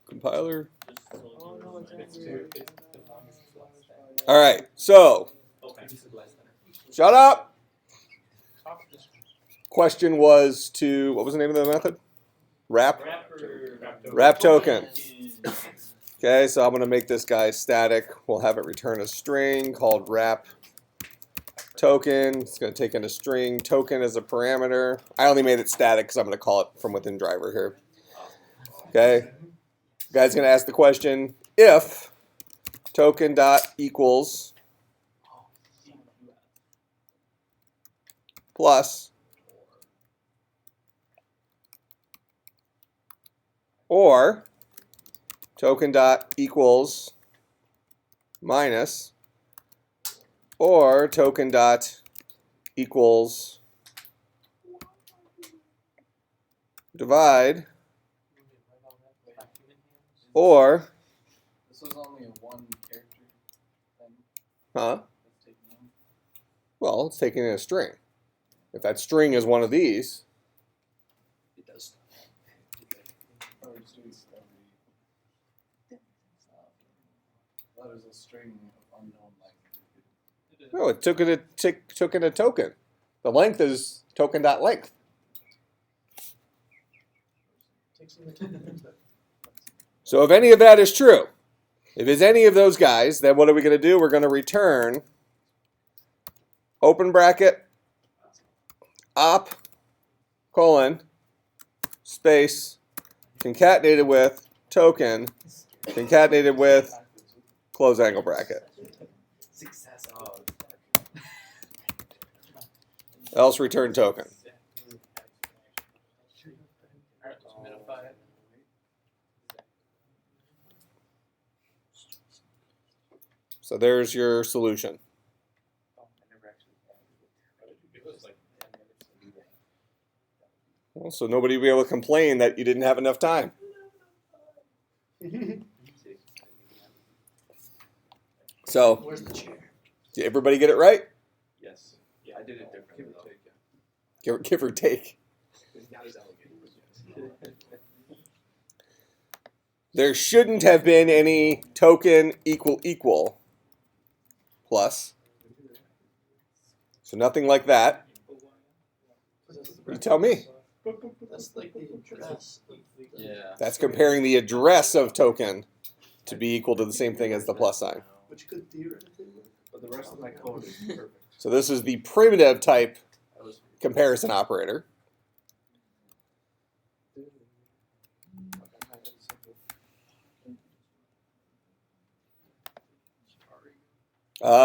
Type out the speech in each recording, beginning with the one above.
Compiler. All right, so shut up. Question was to, what was the name of the method? Wrap token. Okay, so I'm going to make this guy static. We'll have it return a string called wrap token. It's going to take in a string token as a parameter. I only made it static because I'm going to call it from within driver here. Okay, the guy's going to ask the question, if token dot equals plus or token dot equals minus or token dot equals divide or this was only a one character thing. Huh? Well, it's taking in a string. If that string is one of these, It does. That is a string of unknown length. no, it took in a token. The length is token dot length. So if any of that is true, if it's any of those guys, then what are we going to do? We're going to return open bracket op colon space concatenated with token concatenated with close angle bracket. Else return token. So there's your solution. Well, so nobody will be able to complain that you didn't have enough time. So, Where's the chair? did everybody get it right? Yes. Yeah, I did it differently. Give or take. There shouldn't have been any token equal plus. So nothing like that. You tell me. That's like the address. Yeah. That's comparing the address of token to be equal to the same thing as the plus sign. Which could theoretically work. But the rest of my code is perfect. So this is the primitive type comparison operator.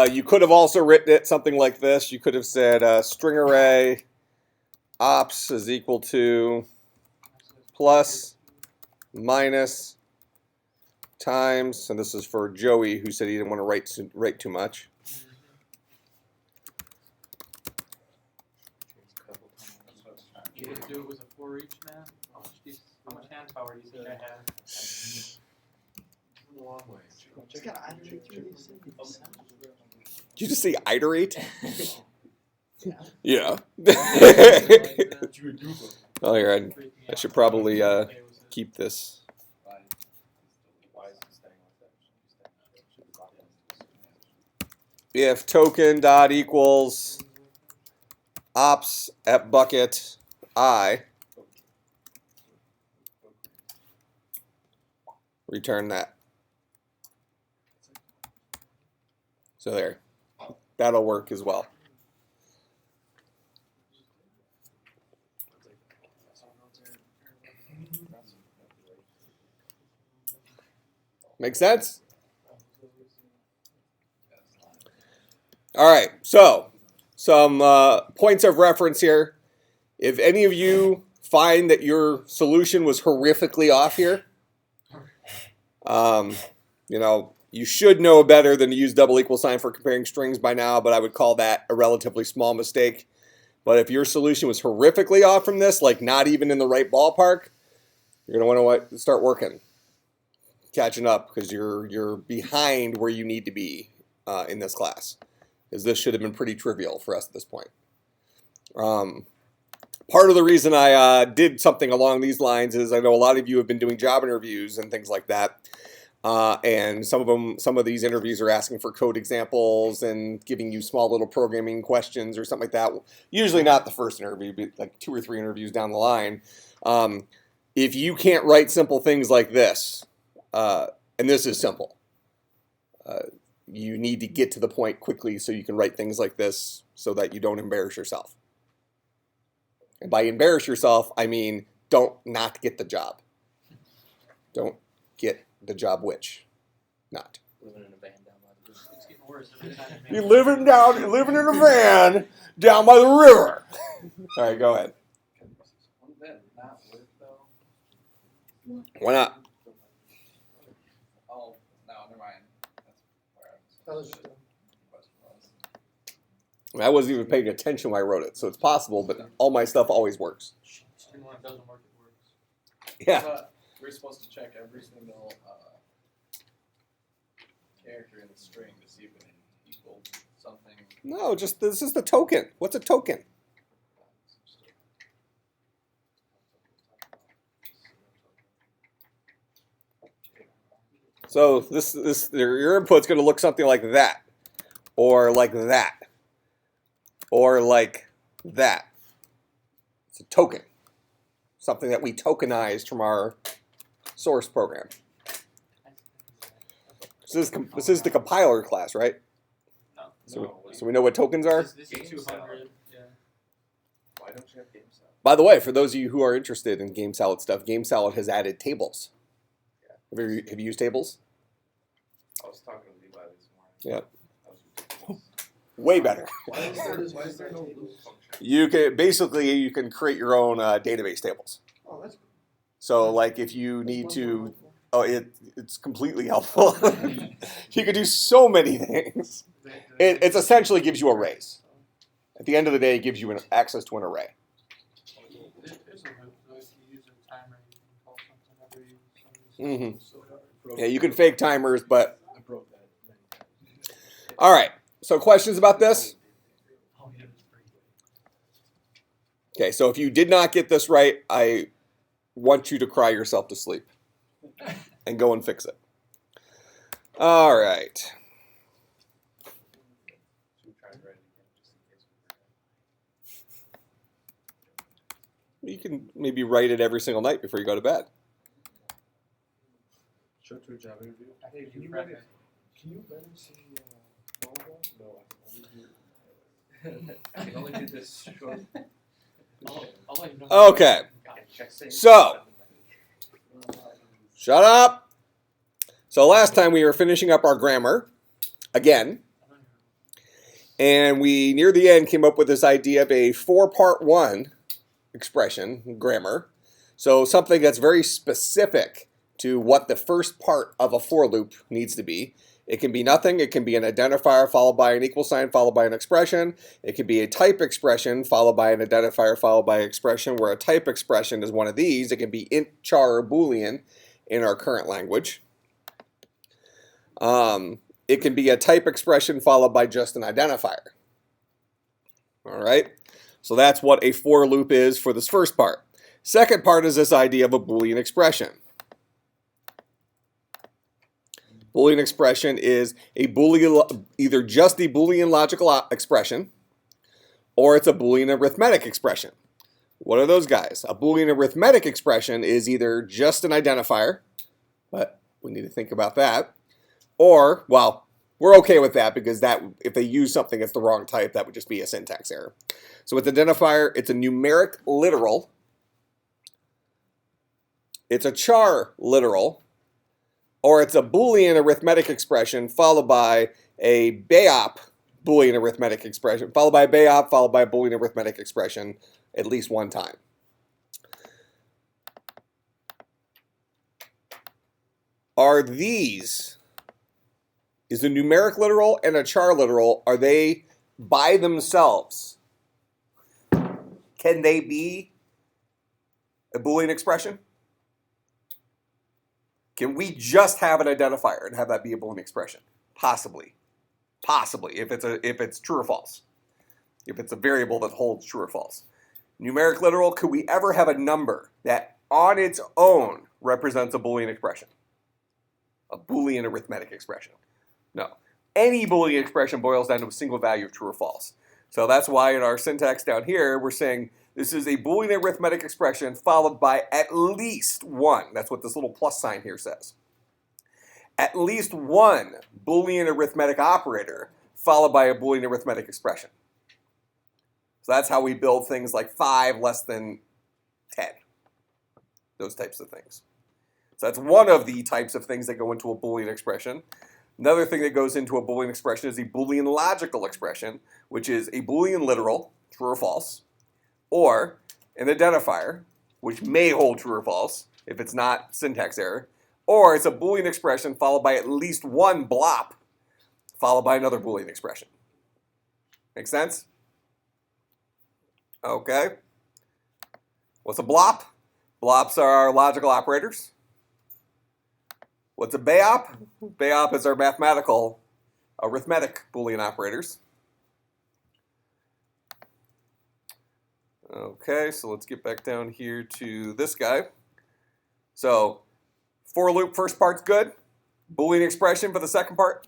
You could have also written it something like this. You could have said string array ops is equal to plus minus times, and this is for Joey who said he didn't want to write too much. You didn't do it with a for each, man? How much hand power do you think I have? A long way. Just gotta iterate through these things. Did you just say iterate? Yeah. Oh, here, I should probably keep this. If token dot equals ops at bucket I, return that. So there, that'll work as well. Make sense? All right, so some points of reference here. If any of you find that your solution was horrifically off here, you know, you should know better than to use double equal sign for comparing strings by now, but I would call that a relatively small mistake. But if your solution was horrifically off from this, like not even in the right ballpark, you're going to want to start working. catching up because you're behind where you need to be in this class, because this should have been pretty trivial for us at this point. Part of the reason I did something along these lines is I know a lot of you have been doing job interviews and things like that. And some of these interviews are asking for code examples and giving you small little programming questions or something like that. Usually not the first interview, but like 2 or 3 interviews down the line. If you can't write simple things like this, and this is simple, you need to get to the point quickly so you can write things like this so that you don't embarrass yourself. And by embarrass yourself, I mean don't not get the job. Don't get the job which not. Living in a van down by the river. It's getting worse every time. You're living in a van down by the river. All right, go ahead. Wouldn't that not work though? Why not? Oh, no, never mind. That's where I was. I wasn't even paying attention when I wrote it, so it's possible, but all my stuff always works. And when it doesn't work, it works. Yeah. But we're supposed to check every single character in the string to see if it equals something. No, just this is the token. What's a token? So your input's going to look something like that, or like that, or like that. It's a token, something that we tokenized from our source program. This is the compiler class, right? No. So we know what tokens are. This is 200. Yeah. Why don't you have game salad? By the way, for those of you who are interested in Game Salad stuff, Game Salad has added tables. Have you used tables? I was talking to Levi this morning. Yeah. That was ridiculous. Way better. Why is there no loop function? You can create your own database tables. Oh, that's So like if you need to, it's completely helpful. You can do so many things. It essentially gives you arrays. At the end of the day, it gives you access to an array. There's a loop, so if you use a timer, you can call something every Mm-hmm. Yeah, you can fake timers, but I broke that many times. all right. So questions about this? Okay, so if you did not get this right, I want you to cry yourself to sleep and go and fix it. All right. Should we try to write it again just in case we forget? You can maybe write it every single night before you go to bed. Show it to a job interview? Hey, can you let him see volleyball? No, I can only do this short. I'll let you know. Okay. Check save. So, shut up. So last time we were finishing up our grammar again, and we near the end came up with this idea of a 4-part 1 expression, grammar. So something that's very specific to what the first part of a for loop needs to be. It can be nothing. It can be an identifier followed by an equal sign followed by an expression. It can be a type expression followed by an identifier followed by an expression, where a type expression is one of these. It can be int, char, or Boolean in our current language. It can be a type expression followed by just an identifier. All right. So that's what a for loop is for this first part. Second part is this idea of a Boolean expression. Boolean expression is a Boolean, either just a Boolean logical expression, or it's a Boolean arithmetic expression. What are those guys? A Boolean arithmetic expression is either just an identifier, but we need to think about that, or, well, we're okay with that because that if they use something that's the wrong type, that would just be a syntax error. So with identifier, it's a numeric literal, it's a char literal, or it's a Boolean arithmetic expression followed by a BAYOP Boolean arithmetic expression, followed by a BAYOP, followed by a Boolean arithmetic expression at least one time. Are these, is the numeric literal and a char literal, are they by themselves? Can they be a Boolean expression? Can we just have an identifier and have that be a Boolean expression? Possibly. Possibly, if it's true or false. If it's a variable that holds true or false. Numeric literal, could we ever have a number that on its own represents a Boolean expression? A Boolean arithmetic expression? No. Any Boolean expression boils down to a single value of true or false. So that's why in our syntax down here, we're saying this is a Boolean arithmetic expression followed by at least one. That's what this little plus sign here says. At least one Boolean arithmetic operator followed by a Boolean arithmetic expression. So that's how we build things like 5 less than 10. Those types of things. So that's one of the types of things that go into a Boolean expression. Another thing that goes into a Boolean expression is a Boolean logical expression, which is a Boolean literal, true or false, or an identifier, which may hold true or false if it's not syntax error, or it's a Boolean expression followed by at least one blop followed by another Boolean expression. Make sense? Okay. What's a blop? Blops are our logical operators. What's a BAOP? BAOP is our mathematical arithmetic Boolean operators. Okay, so let's get back down here to this guy. So, for loop first part's good. Boolean expression for the second part,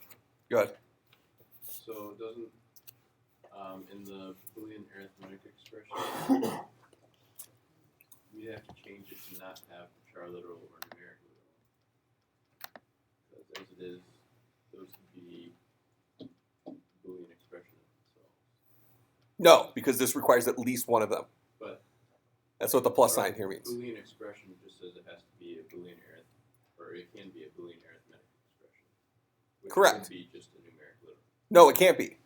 good. So doesn't in the Boolean arithmetic expression, we have to change it to not have char literal or numeric literal. Because as it is, those could be Boolean expression themselves. No, because this requires at least one of them. But that's what the plus sign here means. Boolean expression just says it has to be a Boolean or it can be a Boolean arithmetic expression. Which Correct. Can be just a numeric literal. No, it can't be.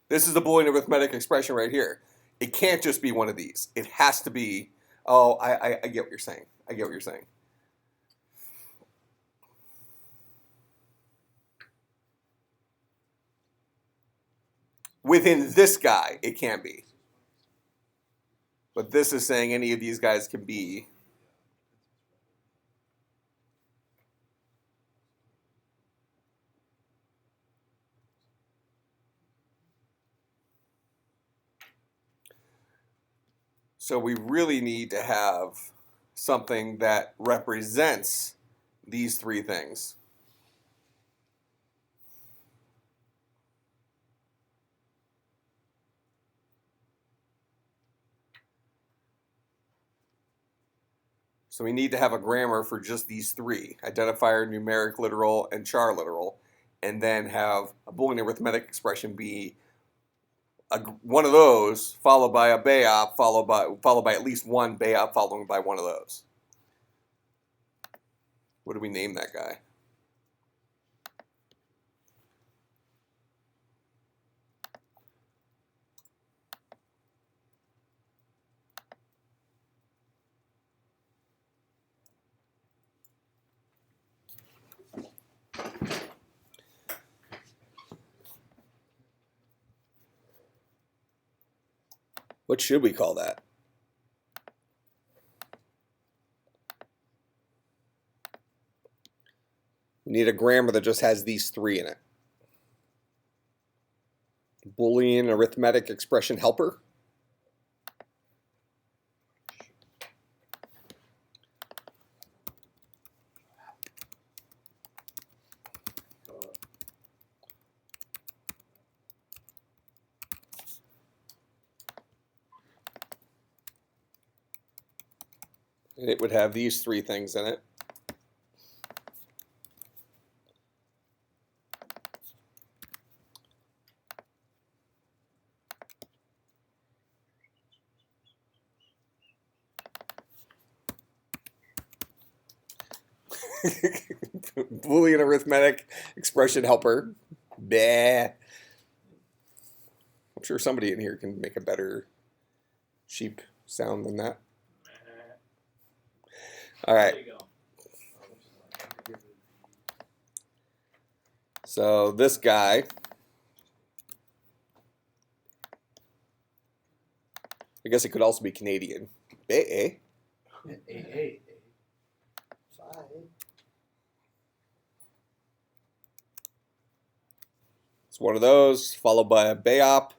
This is the Boolean arithmetic expression right here. It can't just be one of these. It has to be, oh, I get what you're saying. I get what you're saying. Within this guy, it can be. But this is saying any of these guys can be. So we really need to have something that represents these three things. So we need to have a grammar for just these three: identifier, numeric literal, and char literal, and then have a Boolean arithmetic expression be one of those followed by a BAOP followed by at least one BAOP followed by one of those. What do we name that guy? What should we call that? We need a grammar that just has these three in it. Boolean arithmetic expression helper. And it would have these three things in it. Boolean arithmetic expression helper. Bah. I'm sure somebody in here can make a better sheep sound than that. All right. There you go. So this guy, I guess it could also be Canadian. A. 5. It's one of those, followed by a BAOP.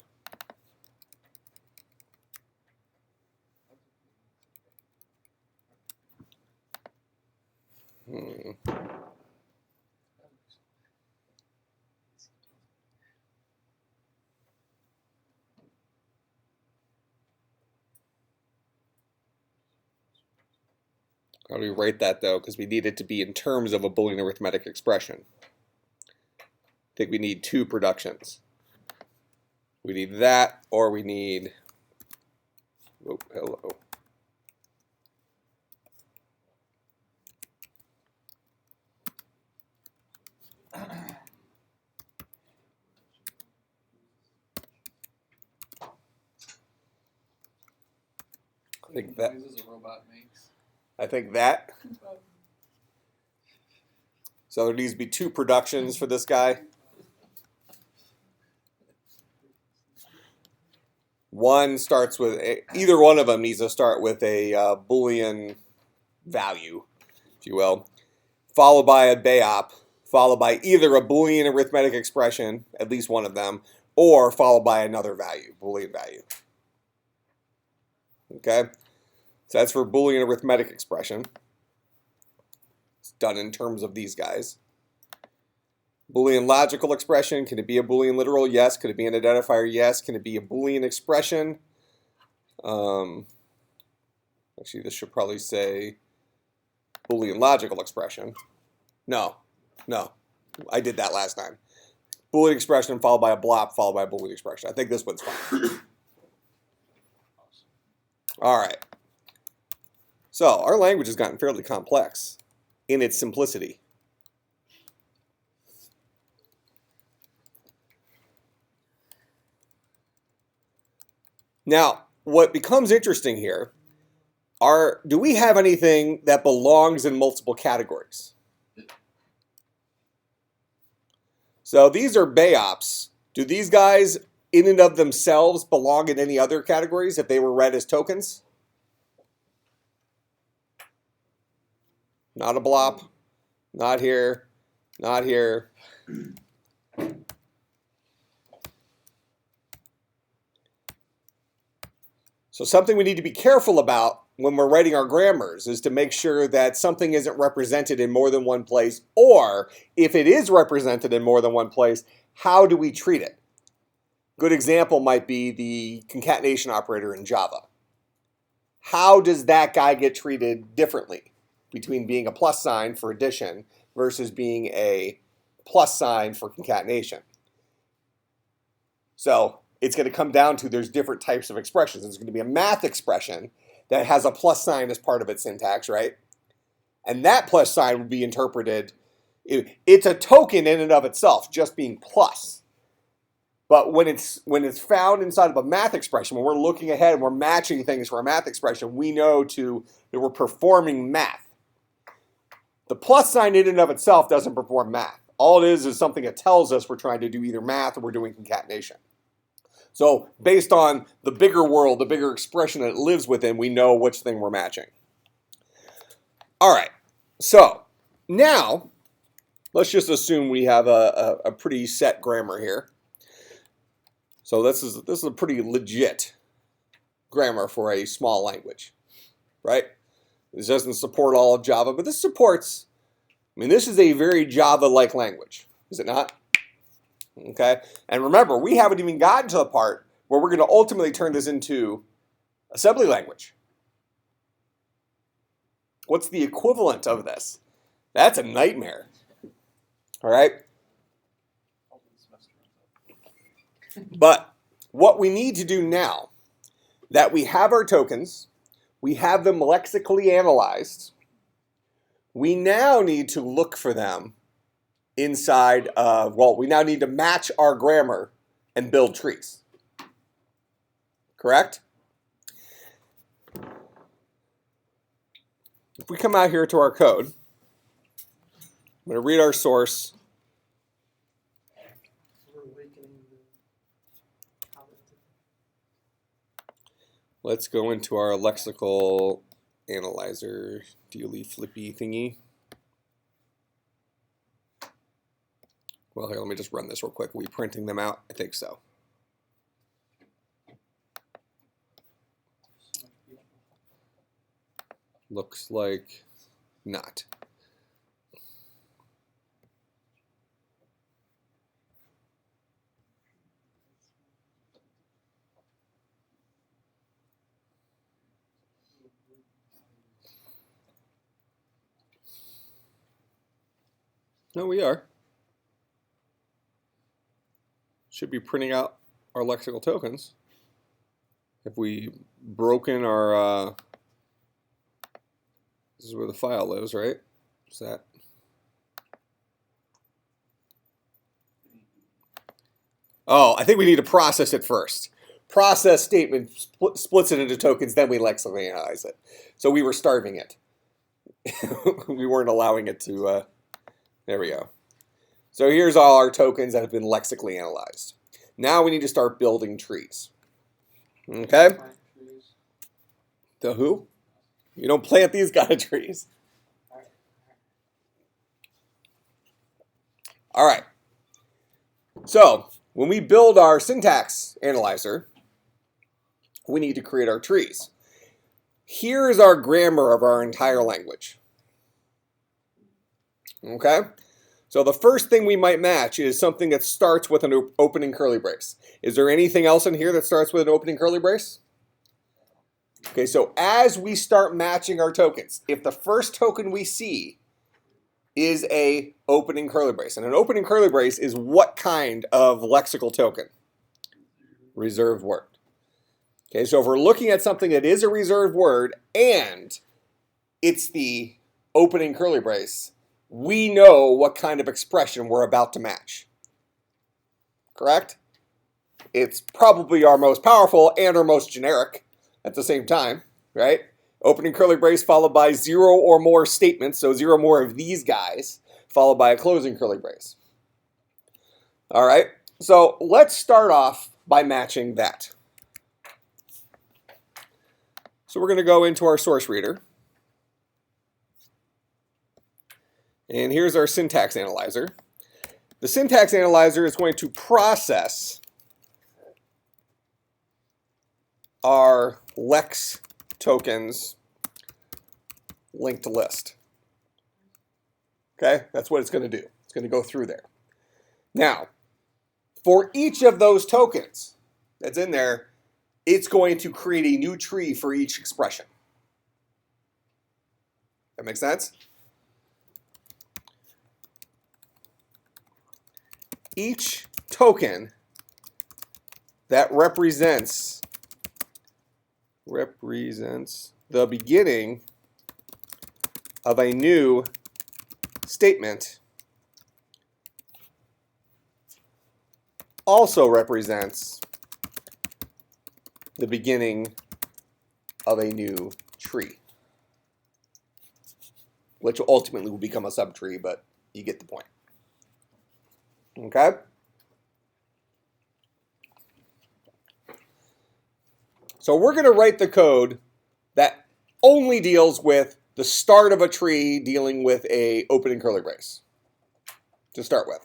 How do we write that, though? Because we need it to be in terms of a Boolean arithmetic expression. I think we need two productions. We need that, or we need... Oh, hello. I think that... noises a robot makes. I think that. So there needs to be two productions for this guy. One starts with, either one of them needs to start with a Boolean value, if you will, followed by a BAOP, followed by either a Boolean arithmetic expression, at least one of them, or followed by another value, Boolean value. Okay? So that's for Boolean arithmetic expression. It's done in terms of these guys. Boolean logical expression, can it be a Boolean literal? Yes. Could it be an identifier? Yes. Can it be a Boolean expression? Actually, this should probably say Boolean logical expression. No. I did that last time. Boolean expression followed by a blop, followed by a Boolean expression. I think this one's fine. All right. So our language has gotten fairly complex in its simplicity. Now, what becomes interesting here are, do we have anything that belongs in multiple categories? So these are BAOPs. Do these guys in and of themselves belong in any other categories if they were read as tokens? Not a blop, not here, not here. So something we need to be careful about when we're writing our grammars is to make sure that something isn't represented in more than one place, or if it is represented in more than one place, how do we treat it? Good example might be the concatenation operator in Java. How does that guy get treated differently between being a plus sign for addition versus being a plus sign for concatenation? So it's going to come down to there's different types of expressions. There's going to be a math expression that has a plus sign as part of its syntax, right? And that plus sign would be interpreted, it's a token in and of itself, just being plus. But when it's found inside of a math expression, when we're looking ahead and we're matching things for a math expression, we know that we're performing math. The plus sign in and of itself doesn't perform math. All it is something that tells us we're trying to do either math or we're doing concatenation. So based on the bigger world, the bigger expression that it lives within, we know which thing we're matching. All right, so now let's just assume we have a pretty set grammar here. So this is a pretty legit grammar for a small language, right? This doesn't support all of Java, but this supports, this is a very Java-like language, is it not? Okay, and remember, we haven't even gotten to the part where we're going to ultimately turn this into assembly language. What's the equivalent of this? That's a nightmare. All right? But what we need to do now, that we have our tokens, we have them lexically analyzed, we now need to look for them inside of, we now need to match our grammar and build trees. Correct? If we come out here to our code, I'm going to read our source. Let's go into our lexical analyzer dealy flippy thingy. Well, here, let me just run this real quick. Are we printing them out? I think so. Looks like not. No, we are. Should be printing out our lexical tokens. If we broken our, this is where the file lives, right? Is that? Oh, I think we need to process it first. Process statement splits it into tokens, then we lexically analyze it. So we were starving it. We weren't allowing it to, there we go. So here's all our tokens that have been lexically analyzed. Now we need to start building trees. Okay? The who? You don't plant these kind of trees. All right. So when we build our syntax analyzer, we need to create our trees. Here is our grammar of our entire language. Okay? So the first thing we might match is something that starts with an opening curly brace. Is there anything else in here that starts with an opening curly brace? Okay, so as we start matching our tokens, if the first token we see is a opening curly brace, and an opening curly brace is what kind of lexical token? Reserved word. Okay, so if we're looking at something that is a reserved word and it's the opening curly brace, we know what kind of expression we're about to match. Correct? It's probably our most powerful and our most generic at the same time, right? Opening curly brace followed by 0 or more statements, so 0 more of these guys, followed by a closing curly brace. All right, so let's start off by matching that. So we're going to go into our source reader. And here's our syntax analyzer. The syntax analyzer is going to process our lex tokens linked list. Okay, that's what it's going to do. It's going to go through there. Now, for each of those tokens that's in there, it's going to create a new tree for each expression. That makes sense? Each token that represents the beginning of a new statement also represents the beginning of a new tree, which ultimately will become a subtree, but you get the point. Okay? So we're going to write the code that only deals with the start of a tree dealing with a opening curly brace to start with.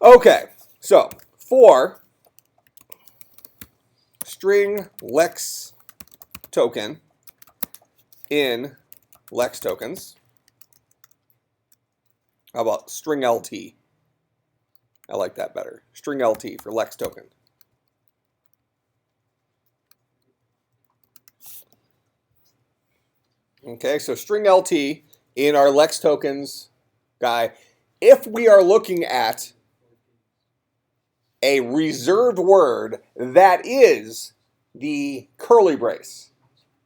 Okay, so for string lex token in lex tokens, how about string LT? I like that better. String LT for lex token. Okay, so string LT in our lex tokens guy, if we are looking at a reserved word that is the curly brace,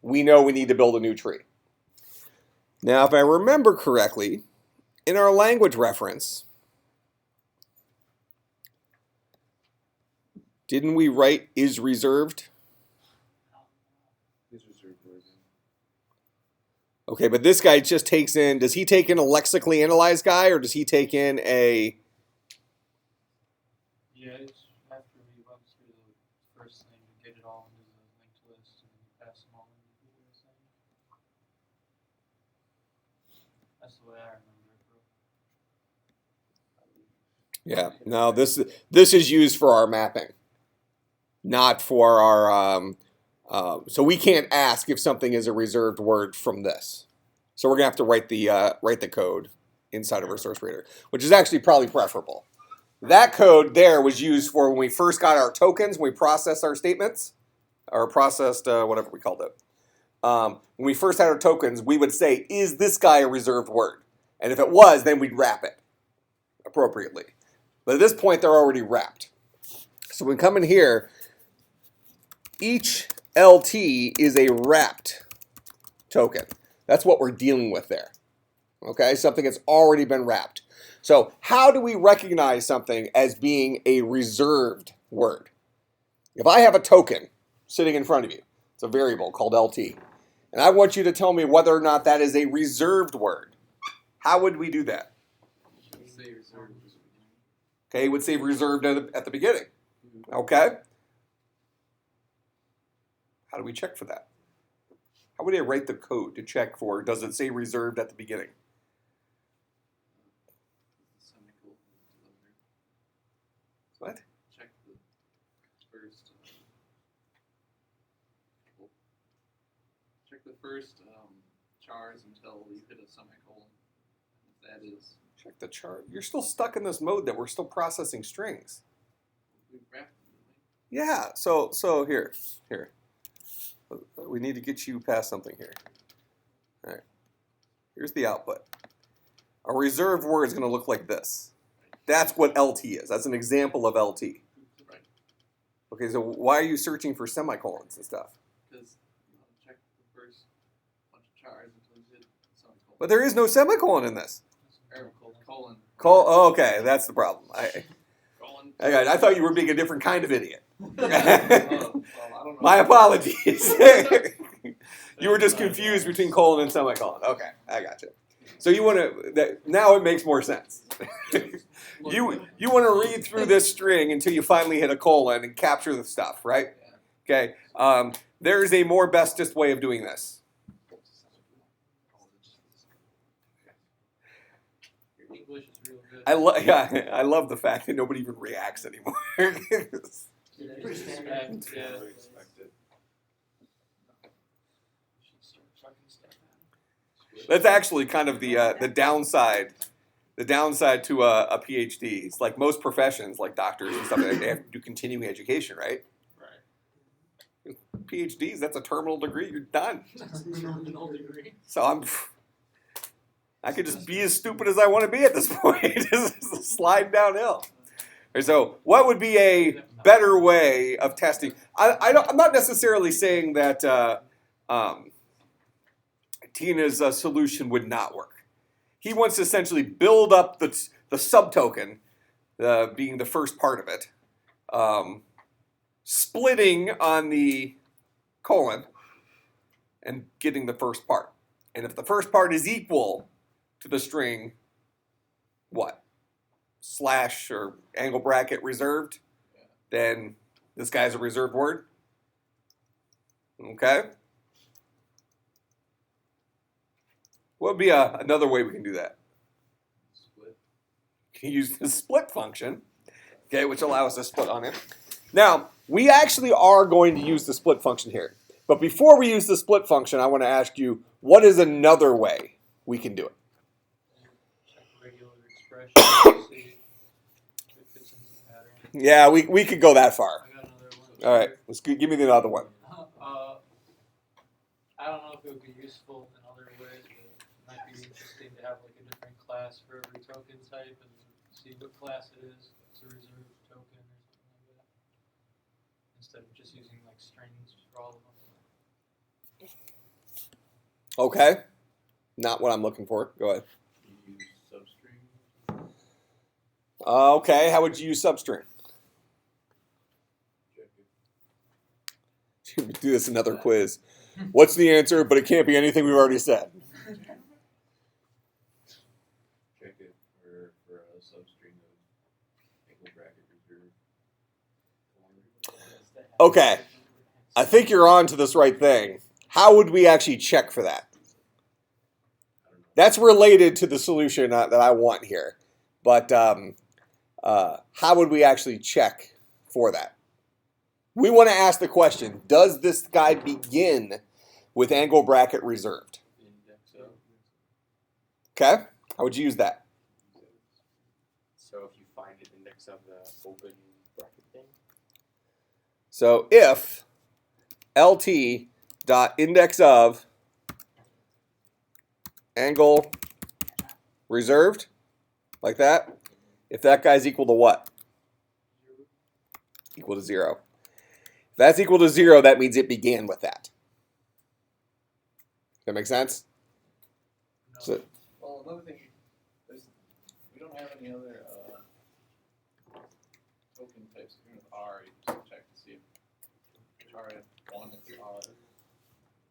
we know we need to build a new tree. Now, if I remember correctly, in our language reference, didn't we write is reserved? Is reserved word. Okay, but this guy just takes in, does he take in a lexically analyzed guy, or does he take in a... Yeah, it's after we went through the first thing to get it all into the linked list and then pass them all into the other thing. That's the way I remember it, bro. Yeah. No, this is used for our mapping, not for our. So we can't ask if something is a reserved word from this. So we're gonna have to write the code inside of our source reader, which is actually probably preferable. That code there was used for when we first got our tokens, when we processed our statements, or processed whatever we called it. When we first had our tokens, we would say, is this guy a reserved word? And if it was, then we'd wrap it appropriately. But at this point, they're already wrapped. So when we come in here, each LT is a wrapped token. That's what we're dealing with there. Okay, something that's already been wrapped. So how do we recognize something as being a reserved word? If I have a token sitting in front of you, it's a variable called LT, and I want you to tell me whether or not that is a reserved word. How would we do that? Say reserved. Okay, it would say reserved at the beginning. Okay? How do we check for that? How would I write the code to check for, does it say reserved at the beginning? Semicolon delivered. What? Check the first. Check the first chars until you hit a semicolon. If that is, Check the chart. You're still stuck in this mode that we're still processing strings. we wrap them. Yeah, so here. We need to get you past something here. All right. Here's the output. A reserved word is going to look like this. That's what LT is. That's an example of LT. Right. Okay, so why are you searching for semicolons and stuff? Because you want to check the first bunch of chars until you hit semicolon. But there is no semicolon in this. Or colon. Oh, okay, that's the problem. Colon. I thought you were being a different kind of idiot. Well, I don't know. My apologies. You were just confused between colon and semicolon. Okay, I got you. So you want to, now it makes more sense. You want to read through this string until you finally hit a colon and capture the stuff, right? Okay. There is a more bestest way of doing this. Your English is real good. I love the fact that nobody even reacts anymore. Yeah, it's respect, yeah. That's actually kind of the downside. The downside to a PhD. It's like most professions, like doctors and stuff, they have to do continuing education, right? Right. PhDs, that's a terminal degree. You're done. Terminal degree. So I could just be as stupid as I want to be at this point. Just slide downhill. So what would be a better way of testing? I'm not necessarily saying that Tina's solution would not work. He wants to essentially build up the subtoken, being the first part of it, splitting on the colon, and getting the first part. And if the first part is equal to the string, what? Slash or angle bracket reserved, then this guy's a reserved word. Okay? What would be another way we can do that? Split. You can use the split function, okay, which allows us to split on it. Now, we actually are going to use the split function here. But before we use the split function, I want to ask you, what is another way we can do it? Check regular expression. See if it fits into the pattern. Yeah, we could go that far. I got another one. All right, give me the other one. I don't know if it would be useful in other ways, but it might be interesting to have like a different class for every token type and see what class it is. If it's a reserved token or something like that. Instead of just using like strings for all of them. Okay, not what I'm looking for. Go ahead. You use substring. Okay, how would you use substring? Check it. Do this another quiz. What's the answer? But it can't be anything we've already said. Check it for a substring of angle bracket reserved. Okay, I think you're on to this right thing. How would we actually check for that? I don't know. That's related to the solution that I want here. But how would we actually check for that? We want to ask the question, does this guy begin with angle bracket reserved? Index of. Okay, how would you use that? So if you find an index of the open bracket thing, So if LT dot index of angle reserved, like that, if that guy's equal to what? Equal to 0. If that's equal to 0, that means it began with that. That make sense? No. So, Well, another thing is we don't have any other token types. Even with R, you can check to see if RF1 is R.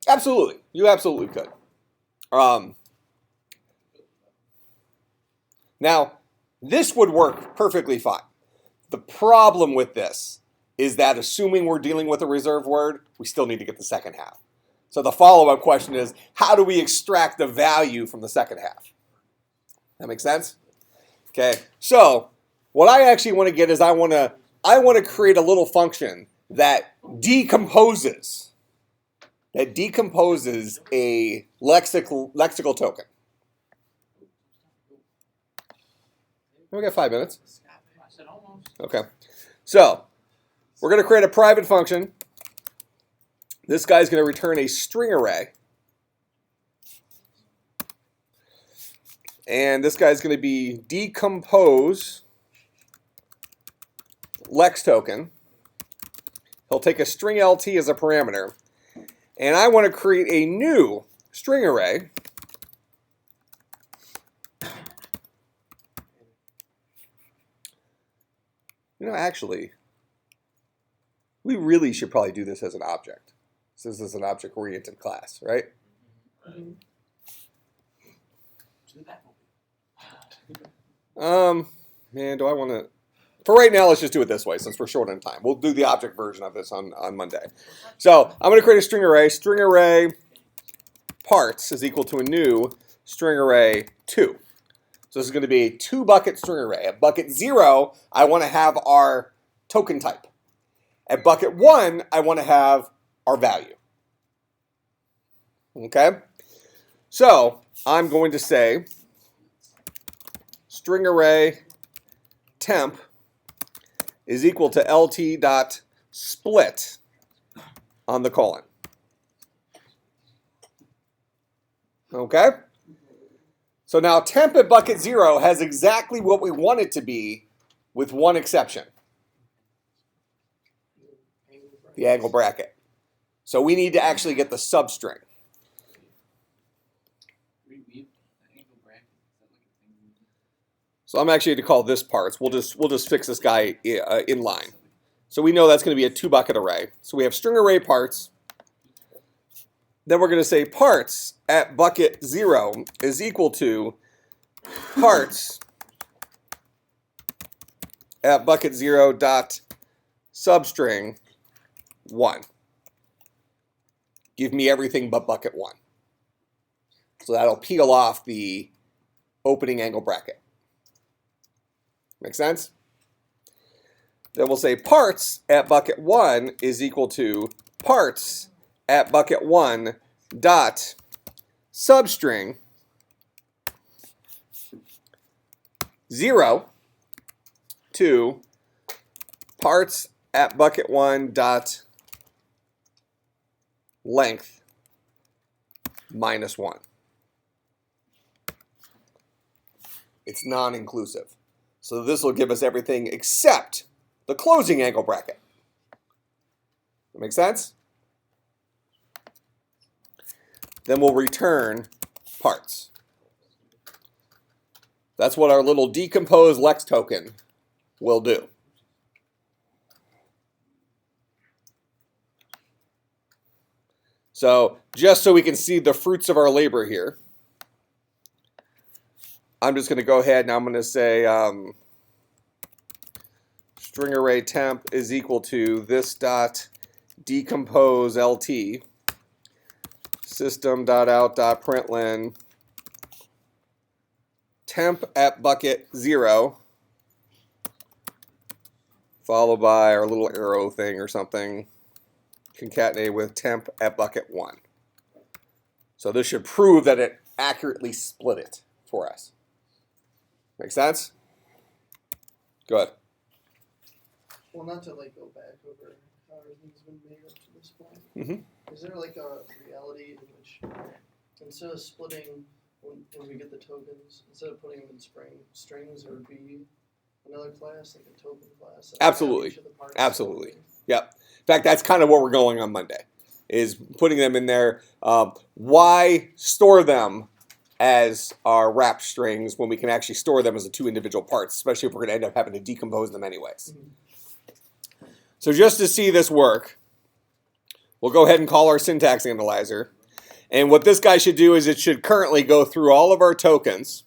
absolutely, you absolutely could. Now, this would work perfectly fine. The problem with this is that assuming we're dealing with a reserved word, we still need to get the second half. So the follow-up question is, how do we extract the value from the second half? That makes sense? Okay, so what I actually want to get is I want to create a little function that decomposes a lexical token. We got 5 minutes. I said almost. Okay. So we're going to create a private function. This guy's going to return a string array. And this guy's going to be decompose lex token. He'll take a string LT as a parameter. And I want to create a new string array. You know, actually, we really should probably do this as an object, since this is an object-oriented class, right? Right. Man, do I want to... For right now, let's just do it this way, since we're short on time. We'll do the object version of this on Monday. So I'm going to create a string array. String array parts is equal to a new string array 2. So this is going to be a 2-bucket string array. At bucket 0, I want to have our token type. At bucket 1, I want to have our value. Okay? So I'm going to say string array temp is equal to LT dot split on the colon. Okay? So now temp at bucket 0 has exactly what we want it to be, with one exception. The angle bracket. So we need to actually get the substring. The angle bracket. Is that like a thing? So I'm actually going to call this parts. We'll just fix this guy in line. So we know that's going to be a 2-bucket array. So we have string array parts. Then we're going to say parts at bucket 0 is equal to parts at bucket 0 dot substring 1. Give me everything but bucket 1. So that'll peel off the opening angle bracket. Make sense? Then we'll say parts at bucket 1 is equal to parts at bucket 1 dot substring 0 to parts at bucket 1 dot length minus 1. It's non-inclusive. So this will give us everything except the closing angle bracket. That make sense? Then we'll return parts. That's what our little decomposed lex token will do. So just so we can see the fruits of our labor here, I'm just going to go ahead and I'm going to say string array temp is equal to this dot decompose LT system.out.println temp at bucket 0 followed by our little arrow thing or something, concatenate with temp at bucket 1. So this should prove that it accurately split it for us. Make sense? Good. Well, not to like go back over how everything's been made up to this point. Mhm. Is there like a reality in which instead of splitting when we get the tokens, instead of putting them in strings, there would be another class, like a token class? that would have Absolutely. each of the parts Absolutely. spoken? Yep. In fact, that's kind of what we're going on Monday, is putting them in there. Why store them as our wrapped strings when we can actually store them as the 2 individual parts, especially if we're going to end up having to decompose them anyways. So just to see this work, we'll go ahead and call our syntax analyzer. And what this guy should do is it should currently go through all of our tokens,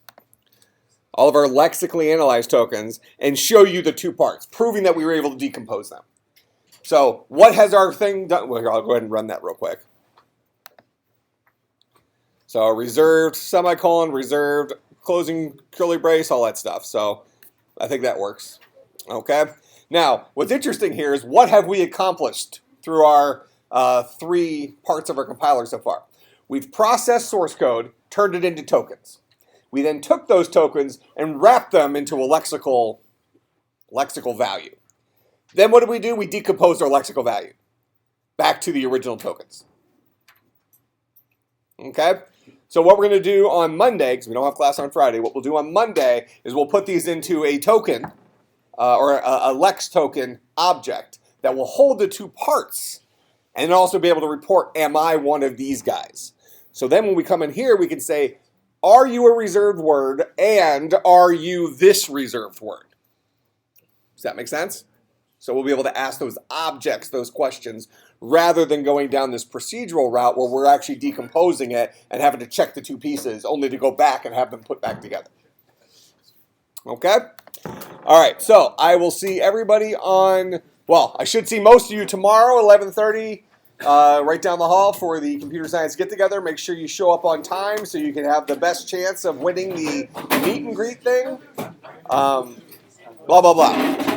all of our lexically analyzed tokens, and show you the 2 parts, proving that we were able to decompose them. So what has our thing done? Well, here, I'll go ahead and run that real quick. So reserved, semicolon, reserved, closing curly brace, all that stuff. So I think that works. Okay. Now, what's interesting here is what have we accomplished through our 3 parts of our compiler so far? We've processed source code, turned it into tokens. We then took those tokens and wrapped them into a lexical value. Then what do? We decomposed our lexical value back to the original tokens. Okay? So what we're going to do on Monday, because we don't have class on Friday, what we'll do on Monday is we'll put these into a token, or a lex token object that will hold the 2 parts and also be able to report, am I one of these guys? So then when we come in here, we can say, are you a reserved word and are you this reserved word? Does that make sense? So we'll be able to ask those objects those questions rather than going down this procedural route where we're actually decomposing it and having to check the 2 pieces only to go back and have them put back together. Okay? All right, so I will see everybody on, well, I should see most of you tomorrow, 11:30, right down the hall for the computer science get-together. Make sure you show up on time so you can have the best chance of winning the meet and greet thing. Blah, blah, blah.